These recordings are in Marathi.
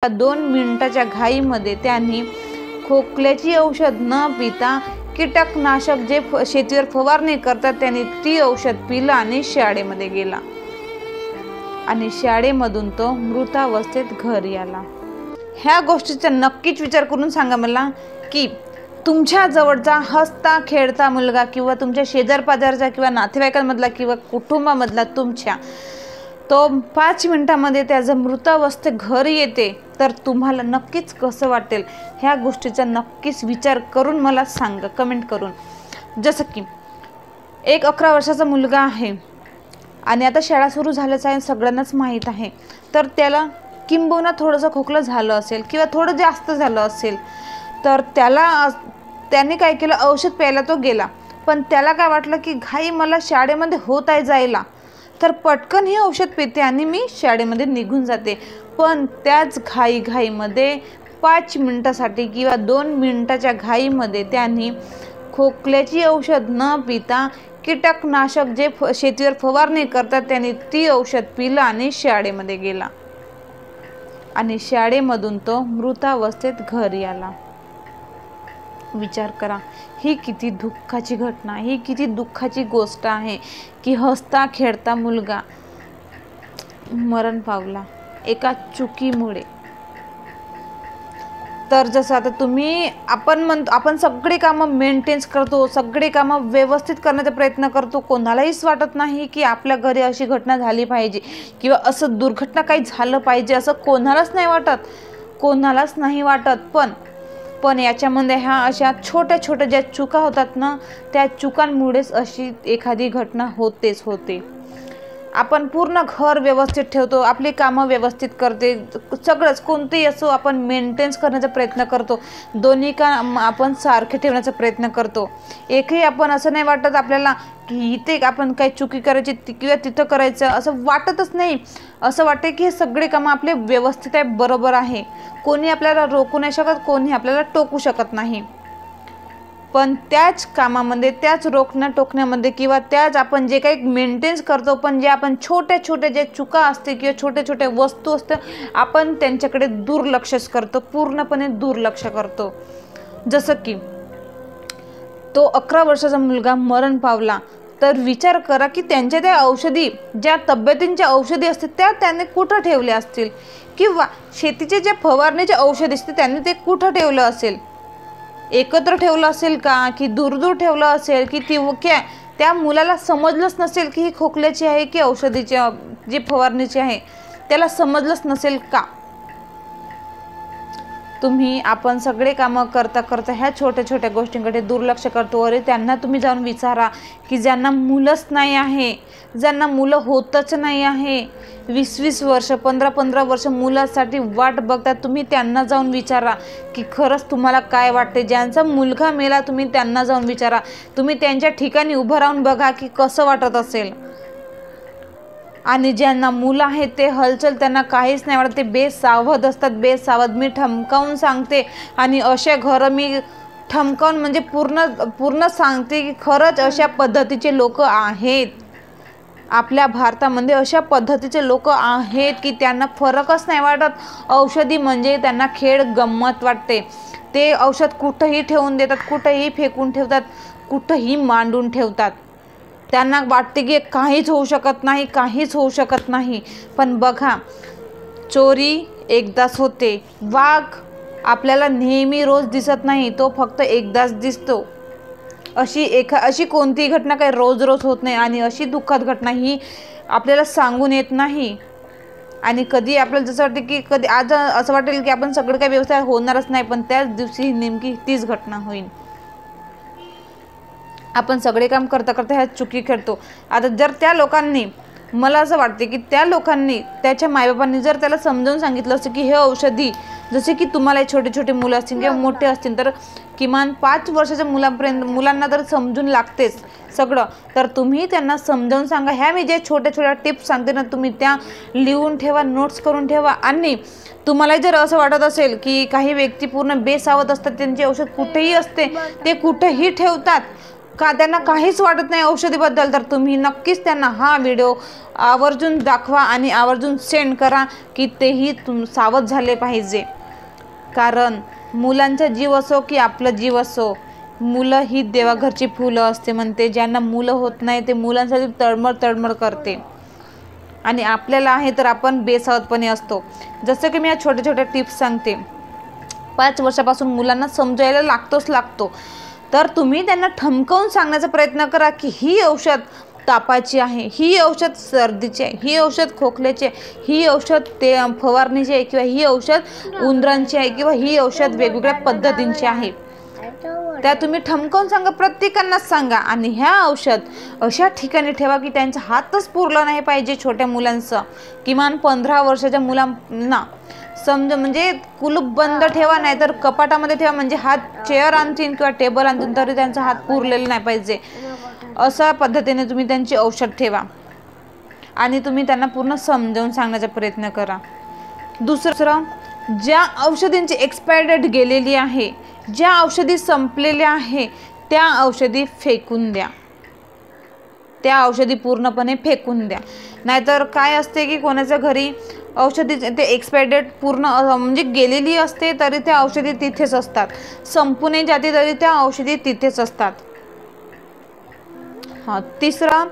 2 मिनिटाच्या घाईमध्ये त्यांनी खोकल्याची औषध न पिता कीटकनाशक जे शेतीवर फवारणी करतात त्यांनी ती औषध पिलं आणि शाळेमध्ये गेला आणि शाळेमधून तो मृतावस्थेत घरी आला। ह्या गोष्टीचा नक्कीच विचार करून सांगा मला की तुमच्या जवळचा हसता खेळता मुलगा किंवा तुमच्या शेजारपाजारचा किंवा नातेवाईकांमधला किंवा कुटुंबामधला तुमच्या तो 5 मिनिटांमध्ये त्याचं मृतावस्थेत घरी येते तर तुम्हाला नक्कीच कसं वाटेल? ह्या गोष्टीचा नक्कीच विचार करून मला सांगा कमेंट करून। जसं की एक 11 वर्षाचा मुलगा आहे आणि आता शाळा सुरू झाल्याच आहे, सगळ्यांनाच माहीत आहे, तर त्याला किंबहुना थोडंसं खोकलं झालं असेल किंवा थोडं जास्त झालं असेल तर त्याने काय केलं, औषध प्यायला तो गेला, पण त्याला काय वाटलं की घाई मला शाळेमध्ये होत आहे जायला, तर पटकन हे औषध पिते आणि मी शाळेमध्ये निघून जाते। पण त्याच घाईमध्ये 5 मिनिटासाठी किंवा 2 मिनिटाच्या घाईमध्ये त्यांनी खोकल्याची औषध न पिता कीटकनाशक जे शेतीवर फवारणी करतात त्यांनी ती औषध पिलं आणि शाळेमध्ये गेला आणि शाळेमधून तो मृतावस्थेत घरी आला। विचार करा, ही किती दुःखाची घटना, ही किती दुःखाची गोष्ट आहे की हसता खेळता मुलगा मरण पावला एका चुकीमुळे। तर जसं आता आपण सगळे कामं मेंटेन्स करतो, सगळे कामं व्यवस्थित करण्याचा प्रयत्न करतो, कोणालाहीच वाटत नाही की आपल्या घरी अशी घटना झाली पाहिजे किंवा असं दुर्घटना काही झालं पाहिजे असं कोणालाच नाही वाटत। पण याच्यामध्ये ह्या अशा छोट्या छोट्या ज्या चुका होतात ना, त्या चुकांमुळेच अशी एखादी घटना होते। आपण पूर्ण घर व्यवस्थित ठेवतो, आपली कामं व्यवस्थित करते, सगळंच कोणतेही असो आपण मेंटेन्स करण्याचा प्रयत्न करतो, दोन्ही काम आपण सारखे ठेवण्याचा प्रयत्न करतो। एकही आपण असं नाही वाटत आपल्याला की इथे आपण काही चुकी करायची किंवा तिथं करायचं असं वाटतच नाही। असं वाटते की हे सगळे कामं आपले व्यवस्थित आहे, बरोबर आहे, कोणी आपल्याला रोखू नाही शकत, कोणी आपल्याला टोकू शकत नाही। पण त्याच कामामध्ये, त्याच रोखण्या टोकण्यामध्ये किंवा त्याच आपण जे काही मेंटेन्स करतो, पण जे आपण छोट्या जे चुका असते किंवा छोट्या वस्तू असते आपण त्यांच्याकडे दुर्लक्षच करतो, पूर्णपणे दुर्लक्ष करतो। जसं की तो 11 वर्षाचा मुलगा मरण पावला, तर विचार करा की त्यांच्या त्या औषधी ज्या तब्येतींच्या औषधी असतील त्या त्यांनी कुठं ठेवल्या असतील किंवा शेतीचे जे फवारणीचे औषध असते त्यांनी ते कुठं ठेवलं असेल, एकत्र ठेवलं असेल का की दूर ठेवलं असेल की त्या मुलाला समजलंच नसेल की ही खोकल्याची आहे की औषधीची जी फवारणीची आहे त्याला समजलंच नसेल का? आपण सगळे कामं करता ह्या छोट्या गोष्टींकडे दुर्लक्ष करतो। अरे त्यांना तुम्ही जाऊन विचारा की ज्यांना मुलंच नाही आहे, ज्यांना मुलं होतच नाही आहे, 20-20 वर्ष 15-15 वर्ष मुलासाठी वाट बघतात, तुम्ही त्यांना जाऊन विचारा की खरंच तुम्हाला काय वाटते। ज्यांचा मुलगा मेला तुम्ही त्यांना जाऊन विचारा, तुम्ही त्यांच्या ठिकाणी उभं राहून बघा की कसं वाटत असेल। आणि ज्यांना मुलं आहेत ते हलचल त्यांना काहीच नाही वाटत, ते बेसावध असतात, बेसावध। मी ठमकावून सांगते आणि अशा घरं मी ठमकावून म्हणजे पूर्ण सांगते की खरंच अशा पद्धतीचे लोक आहेत आपल्या भारतामध्ये, अशा पद्धतीचे लोक आहेत की त्यांना फरकच नाही वाटत। औषधी म्हणजे त्यांना खेळ गंमत वाटते, ते औषध कुठंही ठेवून देतात, कुठंही फेकून ठेवतात, कुठंही मांडून ठेवतात, त्यांना वाटते की काहीच होऊ शकत नाही। पण बघा, चोरी एकदाच होते, वाघ आपल्याला नेहमी रोज दिसत नाही, तो फक्त एकदाच दिसतो। अशी कोणतीही घटना काही रोज होत नाही आणि अशी दुःखद घटना ही आपल्याला सांगून येत नाही। आणि कधी आपल्याला जसं वाटतं की कधी आज असं वाटेल की आपण सगळं काही व्यवस्था होणारच नाही, पण त्याच दिवशी नेमकी तीच घटना होईल। आपण सगळे काम करता ह्या चुकी करतो। आता जर त्या लोकांनी, मला असं वाटते की त्या लोकांनी, त्याच्या मायबापांनी जर त्याला समजावून सांगितलं असतं की हे औषधी, जसे की तुम्हाला छोटे मोलं असतील किंवा मोठे असतील तर किमान 5 वर्षाच्या मुलांना तर समजून लागतेच सगळं, तर तुम्ही त्यांना समजावून सांगा। ह्या मी जे छोट्या टिप्स सांगते ना, तुम्ही त्या लिहून ठेवा, नोट्स करून ठेवा। आणि तुम्हाला जर असं वाटत असेल की काही व्यक्ती पूर्ण बेसावध असतात, त्यांचे औषध कुठेही असते, ते कुठेही ठेवतात, का त्यांना काहीच वाटत नाही औषधीबद्दल, तर तुम्ही नक्कीच त्यांना हा व्हिडिओ आवर्जून दाखवा आणि आवर्जून सेंड करा की तेही सावध झाले पाहिजे. कारण मुलांचा जीव असो की आपला जीव असो, मुलं ही देवाघरची फुलं असते म्हणते. ज्यांना मुलं होत नाही ते मुलांसाठी तळमळ करते आणि आपल्याला आहे तर आपण बेसावधपणे असतो. जसं की मी या छोट्या छोट्या टिप्स सांगते. 5 वर्षापासून मुलांना समजायला लागतो, तर तुम्ही त्यांना ठमकावून सांगण्याचा प्रयत्न करा की ही औषध तापाची आहे, ही औषध सर्दीची आहे, ही औषध खोकल्याची आहे, ही औषध फवारणीची आहे, किंवा ही औषध उंदरांची आहे, किंवा ही औषध वेगवेगळ्या पद्धतींची आहे. त्या तुम्ही ठमकावून सांगा, प्रत्येकांनाच सांगा. आणि ह्या औषध अशा ठिकाणी ठेवा की त्यांचा हातच पुरला नाही पाहिजे. छोट्या मुलांचं किमान 15 वर्षाच्या मुलांना म्हणजे कुलूप बंद ठेवा, नाही तर कपाटामध्ये ठेवा. म्हणजे हात चेअर आणतील किंवा टेबल आणतील तरी त्यांचा हात पुरलेला नाही पाहिजे. अशा पद्धतीने तुम्ही त्यांची औषध ठेवा आणि तुम्ही त्यांना पूर्ण समजावून सांगण्याचा प्रयत्न करा. दुसरं, ज्या औषधींची एक्सपायरी डेट गेलेली आहे, ज्या औषधी संपलेल्या आहे, त्या औषधी फेकून द्या. त्या औषधी पूर्णपणे फेकून द्या. नाहीतर काय असते की कोणाच्या घरी औषधी ते एक्सपायरी डेट पूर्ण म्हणजे गेलेली असते तरी त्या औषधी तिथेच असतात, संपून जाते तरी त्या औषधी तिथेच असतात. तिसरा,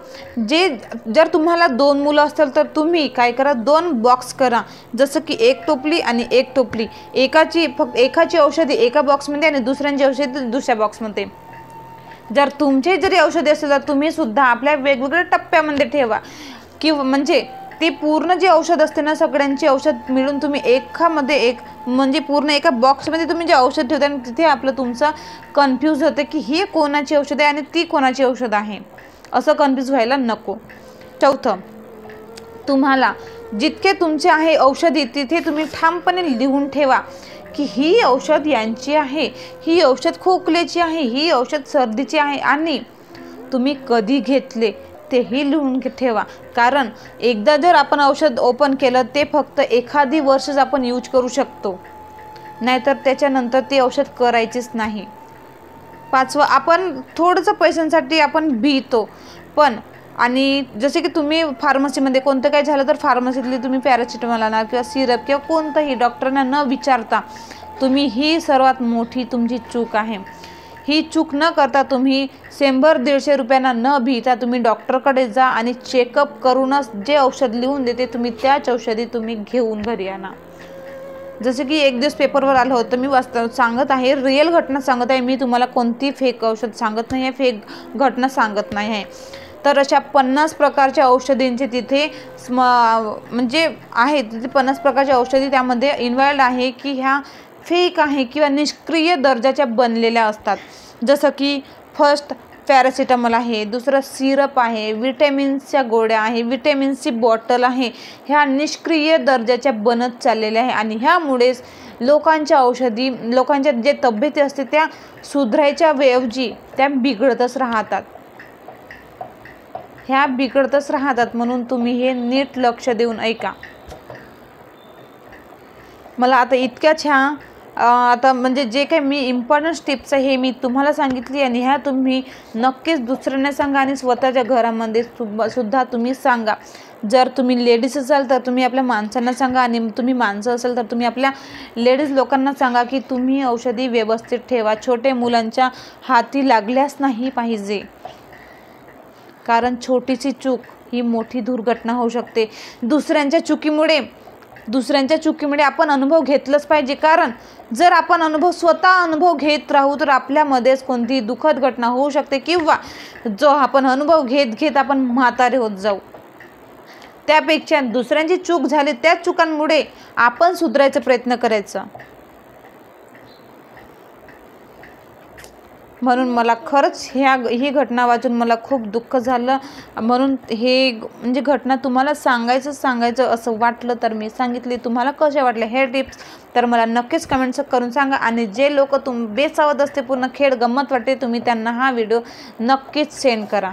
जर तुम्हाला 2 मुलं असतील तर तुम्ही काय करा, 2 बॉक्स करा. जसं की 1 टोपली आणि 1 टोपली. एकाची औषधी एका बॉक्समध्ये आणि दुसऱ्यांची औषधी दुसऱ्या बॉक्समध्ये. जर तुमचे जरी औषधी असेल तर तुम्ही सुद्धा आपल्या वेगवेगळ्या टप्प्यामध्ये ठेवा. किंवा म्हणजे ती पूर्ण जी औषध असते ना, सगळ्यांची औषध मिळून तुम्ही एकामध्ये एक म्हणजे पूर्ण एका बॉक्समध्ये तुम्ही जे औषध ठेवता आणि तिथे तुमचं कन्फ्यूज होते की ही कोणाची औषध आहे आणि ती कोणाची औषध आहे, असं कन्फ्यूज व्हायला नको. चौथं, तुम्हाला जितके तुमचे आहे औषधी तिथे तुम्ही ठामपणे लिहून ठेवा की ही औषध यांची आहे, ही औषध खोकल्याची आहे, ही औषध सर्दीची आहे आणि तुम्ही कधी घेतले तेही लिहून ठेवा. कारण एकदा जर आपण औषध ओपन केलं ते फक्त एखादी वर्षच आपण यूज करू शकतो, नाहीतर त्याच्यानंतर ते औषध करायचीच नाही. 5वं, आपण थोडंसं पैशांसाठी आपण भीतो पण. आणि जसे की तुम्ही फार्मसीमध्ये कोणतं काही झालं तर फार्मसीतली तुम्ही पॅरासिटामॉल आणा किंवा सिरप किंवा कोणतंही डॉक्टरांना न विचारता तुम्ही, ही सर्वात मोठी तुमची चूक आहे. ही चूक न करता तुम्ही 100-150 रुपयांना न भीता तुम्ही डॉक्टरकडे जा आणि चेकअप करूनच जे औषध लिहून देते तुम्ही त्याच औषधी तुम्ही घेऊन घरी आणा. जसं की एक दिवस पेपरवर आलं होतं, मी सांगत आहे, रिअल घटना सांगत आहे. मी तुम्हाला कोणती फेक औषध सांगत नाही आहे, फेक घटना सांगत नाही आहे. तर अशा 50 प्रकारच्या औषधींचे तिथे म्हणजे आहे, तिथे 50 प्रकारच्या औषधी त्यामध्ये इन्व्हॉल्ड आहे की ह्या फेक आहे किंवा निष्क्रिय दर्जाच्या बनलेल्या असतात. जसं की फर्स्ट पॅरासिटामॉल आहे, दुसरं सिरप आहे, विटॅमिन्सच्या गोळ्या आहे, विटॅमिन्सची बॉटल आहे. ह्या निष्क्रिय दर्जाच्या बनत चाललेल्या आहे आणि ह्यामुळेच लोकांच्या जे तब्येती असते त्या सुधारायच्या ऐवजी त्या बिघडतच राहतात. ह्या बिघडतच राहतात. म्हणून तुम्ही हे नीट लक्ष देऊन ऐका. मला आता इतक्याच आता म्हणजे जे काही मी इम्पॉर्टंट टिप्स आहे हे मी तुम्हाला सांगितली आणि ह्या तुम्ही नक्कीच दुसऱ्यांना सांगा आणि स्वतःच्या घरामध्ये सुद्धा तुम्ही सांगा. जर तुम्ही लेडीज असाल तर तुम्ही आपल्या माणसांना सांगा आणि तुम्ही माणसं असाल तर तुम्ही आपल्या लेडीज लोकांना सांगा की तुम्ही औषधी व्यवस्थित ठेवा. छोटे मुलांच्या हाती लागल्यास नाही पाहिजे, कारण छोटीशी चूक ही मोठी दुर्घटना होऊ शकते. दुसऱ्यांच्या चुकीमुळे आपण अनुभव घेतलंच पाहिजे. कारण जर आपण स्वतः अनुभव घेत राहू तर आपल्यामध्येच कोणती दुःखद घटना होऊ शकते किंवा जो आपण अनुभव घेत आपण म्हातारे होत जाऊ. त्यापेक्षा दुसऱ्यांची चूक झाली त्या चुकांमुळे आपण सुधारायचा प्रयत्न करायचा. म्हणून मला खरंच ही घटना वाचून मला खूप दुःख झालं. म्हणून हे म्हणजे घटना तुम्हाला सांगायचं असं वाटलं तर मी सांगितली. तुम्हाला कशा वाटल्या हे टिप्स तर मला नक्कीच कमेंट्स करून सांगा. आणि जे लोक बेसावध असते, पूर्ण खेळ गंमत वाटते, तुम्ही त्यांना हा व्हिडिओ नक्कीच सेंड करा.